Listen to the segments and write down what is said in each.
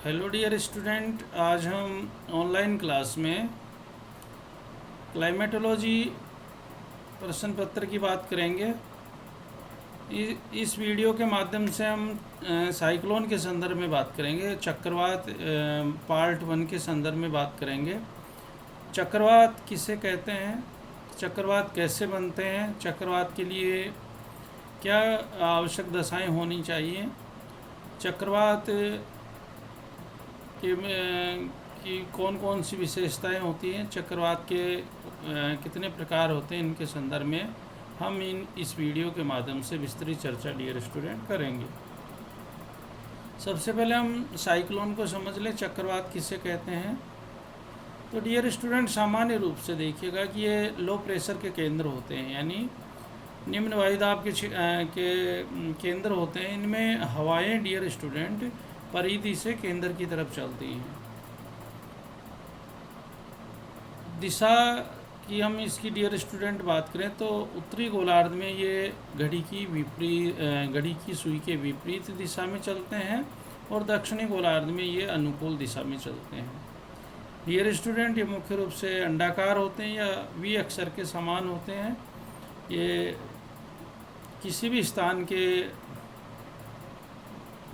Hello dear student, आज हम online class में क्लाइमेटोलॉजी प्रश्न पत्र की बात करेंगे। इस वीडियो के माध्यम से हम साइक्लोन के संदर्भ में बात करेंगे। चक्रवात पार्ट 1 के संदर्भ में बात करेंगे। चक्रवात किसे कहते हैं, चक्रवात कैसे बनते हैं, चक्रवात के लिए क्या आवश्यक दशाएं होनी चाहिए, चक्रवात कि कौन कौन सी विशेषताएं होती हैं, चक्रवात के कितने प्रकार होते हैं, इनके संदर्भ में हम इस वीडियो के माध्यम से विस्तृत चर्चा डियर स्टूडेंट करेंगे। सबसे पहले हम साइक्लोन को समझ लें, चक्रवात किसे कहते हैं। तो डियर स्टूडेंट, सामान्य रूप से देखिएगा कि ये लो प्रेशर के केंद्र होते हैं, यानी निम्न वायुदाब के केंद्र होते हैं। इनमें हवाएं डियर स्टूडेंट परिधि से केंद्र की तरफ चलती हैं। दिशा की हम इसकी डियर स्टूडेंट बात करें तो उत्तरी गोलार्ध में ये घड़ी की सुई के विपरीत दिशा में चलते हैं और दक्षिणी गोलार्ध में ये अनुकूल दिशा में चलते हैं। डियर स्टूडेंट, ये मुख्य रूप से अंडाकार होते हैं या वी अक्षर के समान होते हैं। ये किसी भी स्थान के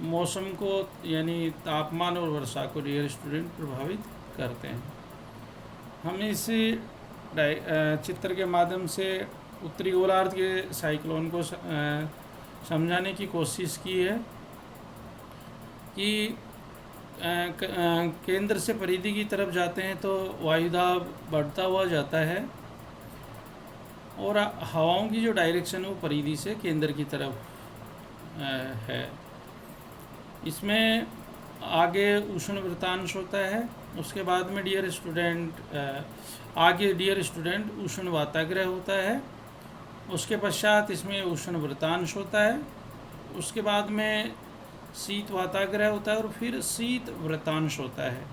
मौसम को यानी तापमान और वर्षा को डियर स्टूडेंट प्रभावित करते हैं। हम इस चित्र के माध्यम से उत्तरी गोलार्ध के साइक्लोन को समझाने की कोशिश की है कि केंद्र से परिधि की तरफ जाते हैं तो वायुदाब बढ़ता हुआ जाता है और हवाओं की जो डायरेक्शन है वो परिधि से केंद्र की तरफ है। इसमें आगे उष्ण वृत्तांश होता है, उसके बाद में डियर स्टूडेंट उष्ण वाताग्रह होता है, उसके पश्चात इसमें उष्ण वृत्तांश होता है, उसके बाद में शीत वाताग्रह होता है और फिर शीत वृत्तांश होता है।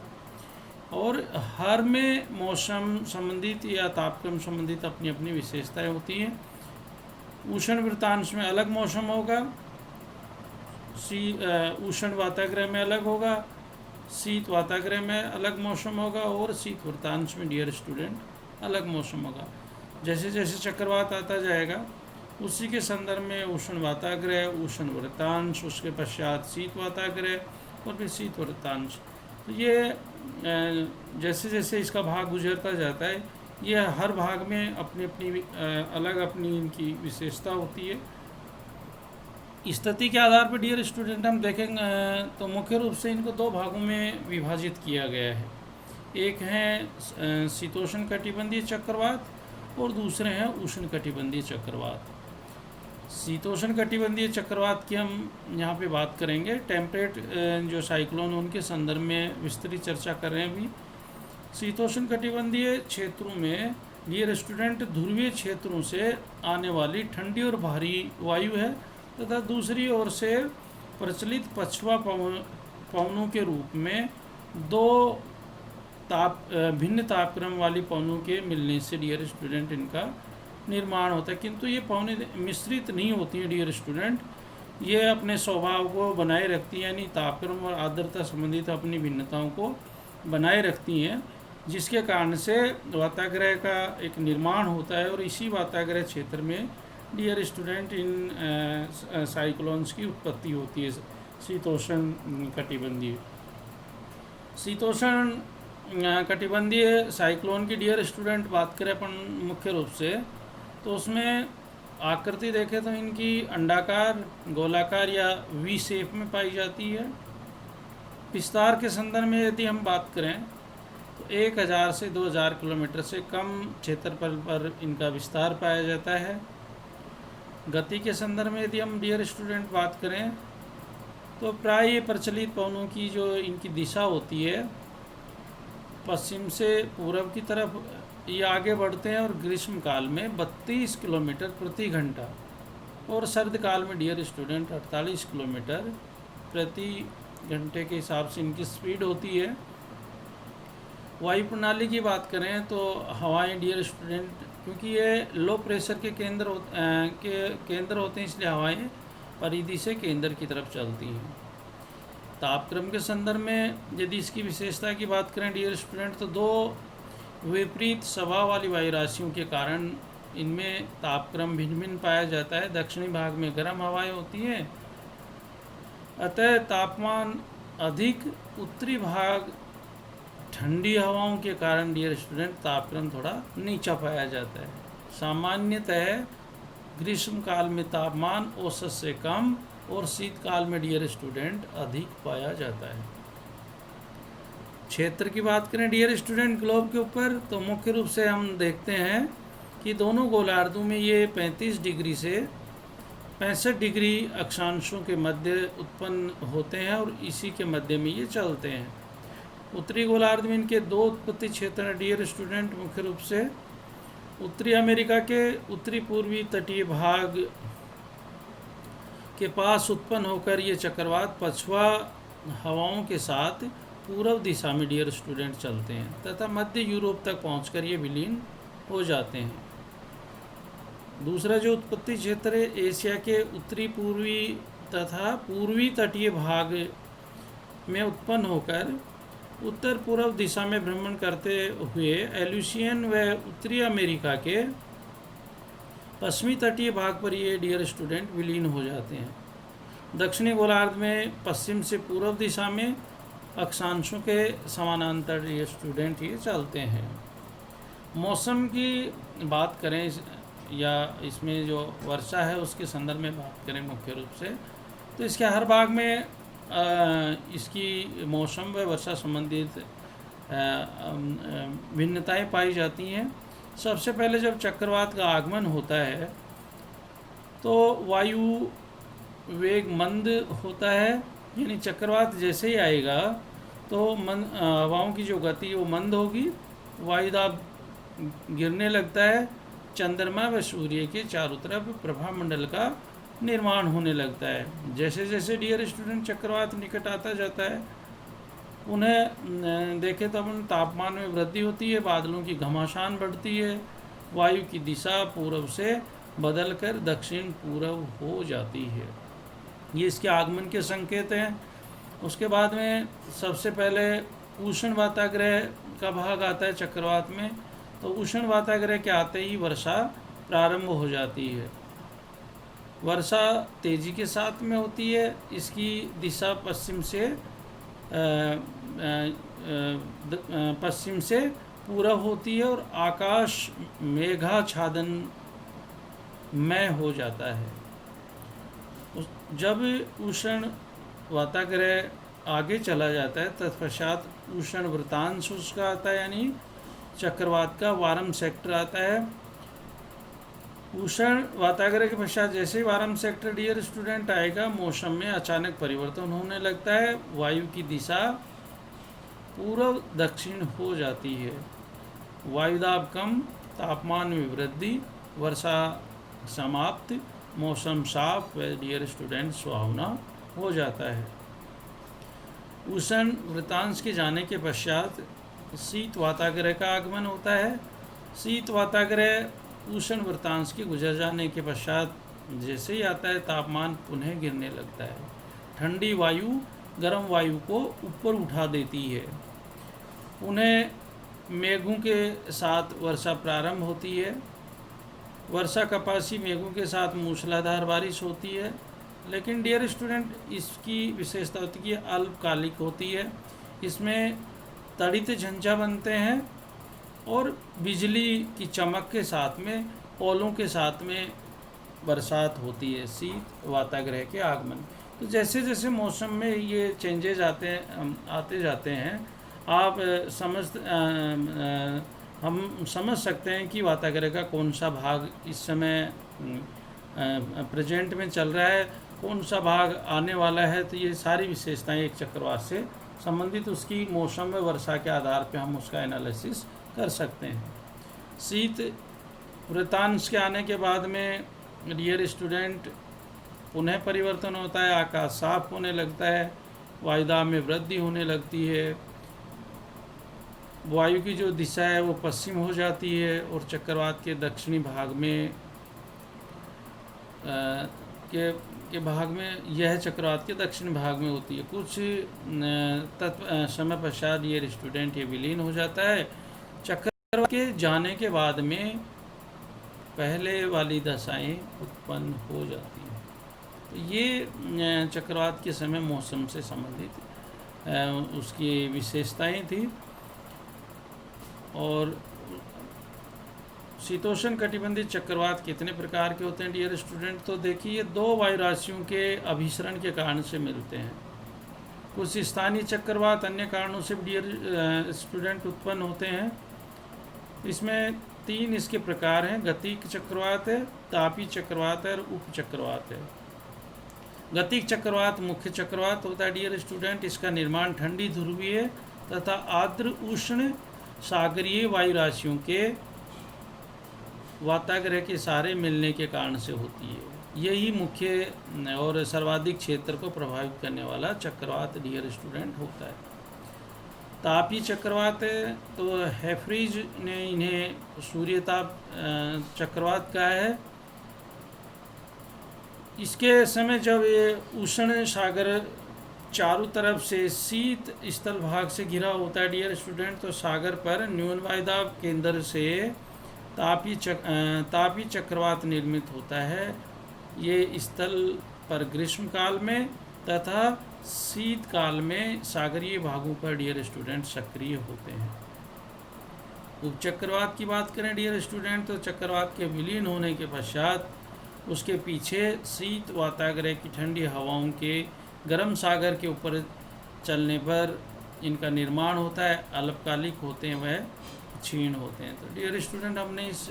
और हर में मौसम संबंधित या तापक्रम संबंधित अपनी अपनी विशेषताएं होती हैं। उष्ण वृत्तांश में अलग मौसम होगा, उष्ण वाताग्रह में अलग होगा, शीत वाताग्रह में अलग मौसम होगा और शीत वृत्तांश में डियर स्टूडेंट अलग मौसम होगा। जैसे जैसे चक्रवात आता जाएगा उसी के संदर्भ में उष्ण वाताग्रह, उष्ण वृत्तांश, उसके पश्चात शीत वाताग्रह और फिर शीत वृत्तांश। तो ये जैसे जैसे इसका भाग गुजरता जाता है, ये हर भाग में अपनी अपनी अलग अपनी इनकी विशेषता होती है। स्थिति के आधार पर डियर स्टूडेंट हम देखेंगे तो मुख्य रूप से इनको दो भागों में विभाजित किया गया है। एक है शीतोष्ण कटिबंधीय चक्रवात और दूसरे हैं उष्ण कटिबंधीय चक्रवात। शीतोष्ण कटिबंधीय चक्रवात की हम यहाँ पे बात करेंगे। टेम्परेट जो साइक्लोन उनके संदर्भ में विस्तृत चर्चा कर रहे हैं अभी। शीतोष्ण कटिबंधीय क्षेत्रों में डियर स्टूडेंट ध्रुवीय क्षेत्रों से आने वाली ठंडी और भारी वायु है तथा दूसरी ओर से प्रचलित पछुआ पवनों के रूप में दो भिन्न तापक्रम वाली पवनों के मिलने से डियर स्टूडेंट इनका निर्माण होता है। किंतु ये पवनें मिश्रित नहीं होती हैं डियर स्टूडेंट, ये अपने स्वभाव को बनाए रखती हैं, यानी तापक्रम और आर्द्रता संबंधित अपनी भिन्नताओं को बनाए रखती हैं, जिसके कारण से वाताग्रह का एक निर्माण होता है और इसी वाताग्रह क्षेत्र में डियर स्टूडेंट इन साइक्लोन्स की उत्पत्ति होती है। शीतोष्ण कटिबंधीय साइक्लोन की डियर स्टूडेंट बात करें अपन मुख्य रूप से, तो उसमें आकृति देखें तो इनकी अंडाकार, गोलाकार या वी शेप में पाई जाती है। विस्तार के संदर्भ में यदि हम बात करें तो 1000 से 2000 किलोमीटर से कम क्षेत्रफल पर इनका विस्तार पाया जाता है। गति के संदर्भ में यदि हम डियर स्टूडेंट बात करें तो प्राय प्रचलित पवनों की जो इनकी दिशा होती है पश्चिम से पूर्व की तरफ ये आगे बढ़ते हैं और ग्रीष्म काल में 32 किलोमीटर प्रति घंटा और सर्द काल में डियर स्टूडेंट 48 किलोमीटर प्रति घंटे के हिसाब से इनकी स्पीड होती है। वायु प्रणाली की बात करें तो हवाएं डियर स्टूडेंट, क्योंकि ये लो प्रेशर के केंद्र होते हैं इसलिए हवाएं परिधि से केंद्र की तरफ चलती हैं। तापक्रम के संदर्भ में यदि इसकी विशेषता की बात करें डियर स्टूडेंट, तो दो विपरीत स्वभाव वाली वायु राशियों के कारण इनमें तापक्रम भिन्न भिन्न पाया जाता है। दक्षिणी भाग में गर्म हवाएं होती हैं, अतः तापमान अधिक, उत्तरी भाग ठंडी हवाओं के कारण डियर स्टूडेंट तापक्रम थोड़ा नीचा पाया जाता है। सामान्यतः ग्रीष्म काल में तापमान औसत से कम और शीतकाल में डियर स्टूडेंट अधिक पाया जाता है। क्षेत्र की बात करें डियर स्टूडेंट ग्लोब के ऊपर, तो मुख्य रूप से हम देखते हैं कि दोनों गोलार्धों में ये 35 डिग्री से 65 डिग्री अक्षांशों के मध्य उत्पन्न होते हैं और इसी के मध्य में ये चलते हैं। उत्तरी गोलार्ध में इनके दो उत्पत्ति क्षेत्र हैं डियर स्टूडेंट, मुख्य रूप से उत्तरी अमेरिका के उत्तरी पूर्वी तटीय भाग के पास उत्पन्न होकर ये चक्रवात पछुआ हवाओं के साथ पूर्व दिशा में डियर स्टूडेंट चलते हैं तथा मध्य यूरोप तक पहुंचकर ये विलीन हो जाते हैं। दूसरा जो उत्पत्ति क्षेत्र है एशिया के उत्तरी पूर्वी तथा पूर्वी तटीय भाग में उत्पन्न होकर उत्तर पूर्व दिशा में भ्रमण करते हुए एल्यूशियन व उत्तरी अमेरिका के पश्चिमी तटीय भाग पर ये डियर स्टूडेंट विलीन हो जाते हैं। दक्षिणी गोलार्ध में पश्चिम से पूर्व दिशा में अक्षांशों के समानांतर डियर स्टूडेंट ये चलते हैं। मौसम की बात करें या इसमें जो वर्षा है उसके संदर्भ में बात करें मुख्य रूप से, तो इसके हर भाग में इसकी मौसम व वर्षा संबंधित भिन्नताएं पाई जाती हैं। सबसे पहले जब चक्रवात का आगमन होता है तो वायु वेग मंद होता है, यानी चक्रवात जैसे ही आएगा तो हवाओं की जो गति वो मंद होगी, वायुदाब गिरने लगता है, चंद्रमा व सूर्य के चारों तरफ प्रभामंडल का निर्माण होने लगता है। जैसे जैसे डियर स्टूडेंट चक्रवात निकट आता जाता है उन्हें देखें तो अपन तापमान में वृद्धि होती है, बादलों की घमासान बढ़ती है, वायु की दिशा पूर्व से बदलकर दक्षिण पूर्व हो जाती है। ये इसके आगमन के संकेत हैं। उसके बाद में सबसे पहले उष्ण वाताग्रह का भाग आता है चक्रवात में, तो उष्ण वाताग्रह के आते ही वर्षा प्रारंभ हो जाती है। वर्षा तेजी के साथ में होती है, इसकी दिशा पश्चिम से पूरब होती है और आकाश मेघाच्छादन मय हो जाता है। जब उष्ण वाताग्रह आगे चला जाता है तत्पश्चात उष्ण वृतांश उसका आता है, यानी चक्रवात का वारम सेक्टर आता है। उष्ण वाताग्रह के पश्चात जैसे ही वारम सेक्टर डियर स्टूडेंट आएगा, मौसम में अचानक परिवर्तन होने लगता है, वायु की दिशा पूर्व दक्षिण हो जाती है, वायुदाब कम, तापमान में वृद्धि, वर्षा समाप्त, मौसम साफ व डियर स्टूडेंट सुहावना हो जाता है। उष्ण वृतांश के जाने के पश्चात शीत वाताग्रह का आगमन होता है। शीत वाताग्रह उष्ण वृतांश के गुजर जाने के पश्चात जैसे ही आता है तापमान पुनः गिरने लगता है। ठंडी वायु गर्म वायु को ऊपर उठा देती है। उन्हें मेघों के साथ वर्षा प्रारंभ होती है। वर्षा कपासी मेघों के साथ मूसलाधार बारिश होती है, लेकिन डियर स्टूडेंट इसकी विशेषता होती है कि अल्पकालिक होती है। इसमें तड़ित झंझा बनते हैं और बिजली की चमक के साथ में ओलों के साथ में बरसात होती है शीत वाताग्रह के आगमन। तो जैसे जैसे मौसम में ये चेंजेज आते जाते हैं, आप हम समझ सकते हैं कि वाताग्रह का कौन सा भाग इस समय प्रेजेंट में चल रहा है, कौन सा भाग आने वाला है। तो ये सारी विशेषताएं एक चक्रवात से संबंधित उसकी मौसम व वर्षा के आधार पर हम उसका एनालिसिस कर सकते हैं। शीत वृतांश के आने के बाद में डियर स्टूडेंट पुनः परिवर्तन होता है, आकाश साफ होने लगता है, वायुदाब में वृद्धि होने लगती है, वायु की जो दिशा है वो पश्चिम हो जाती है और चक्रवात के दक्षिणी भाग में के भाग में, यह चक्रवात के दक्षिण भाग में होती है। कुछ समय पश्चात ये स्टूडेंट ये विलीन हो जाता है। चक्रवात के जाने के बाद में पहले वाली दशाएं उत्पन्न हो जाती हैं। तो ये चक्रवात के समय मौसम से संबंधित उसकी विशेषताएं थी। और शीतोष्ण कटिबंधीय चक्रवात कितने प्रकार के होते हैं डियर स्टूडेंट? तो देखिए, 2 वायु राशियों के अभिसरण के कारण से मिलते हैं। कुछ स्थानीय चक्रवात अन्य कारणों से डियर स्टूडेंट उत्पन्न होते हैं। इसमें 3 इसके प्रकार हैं। गतिक चक्रवात है, तापी चक्रवात है और उप चक्रवात है। गतिक चक्रवात मुख्य चक्रवात होता है डियर स्टूडेंट। इसका निर्माण ठंडी ध्रुवीय तथा आर्द्र उष्ण सागरीय वायु राशियों के वाताग्रह के सारे मिलने के कारण से होती है। यही मुख्य और सर्वाधिक क्षेत्र को प्रभावित करने वाला चक्रवात डियर स्टूडेंट होता है। तापी चक्रवात है, तो हेफरीज ने इन्हें सूर्यताप चक्रवात कहा है। इसके समय जब ये उष्ण सागर चारों तरफ से शीत स्थल भाग से घिरा होता है डियर स्टूडेंट, तो सागर पर न्यून वायुदाब केंद्र से तापी चक्रवात निर्मित होता है। ये स्थल पर ग्रीष्म काल में तथा शीतकाल में सागरीय भागों पर डियर स्टूडेंट सक्रिय होते हैं। उपचक्रवात की बात करें डियर स्टूडेंट, तो चक्रवात के विलीन होने के पश्चात उसके पीछे शीत वाताग्रह की ठंडी हवाओं के गर्म सागर के ऊपर चलने पर इनका निर्माण होता है। अल्पकालिक होते हैं, वह क्षीण होते हैं। तो डियर स्टूडेंट, हमने इस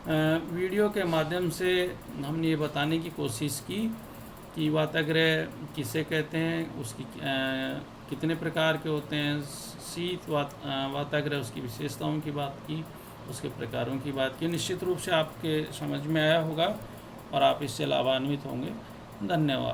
वीडियो के माध्यम से हमने ये बताने की कोशिश की कि वाताग्रह किसे कहते हैं, उसकी कितने प्रकार के होते हैं, शीत वाताग्रह उसकी विशेषताओं की बात की, उसके प्रकारों की बात की। निश्चित रूप से आपके समझ में आया होगा और आप इससे लाभान्वित होंगे। धन्यवाद।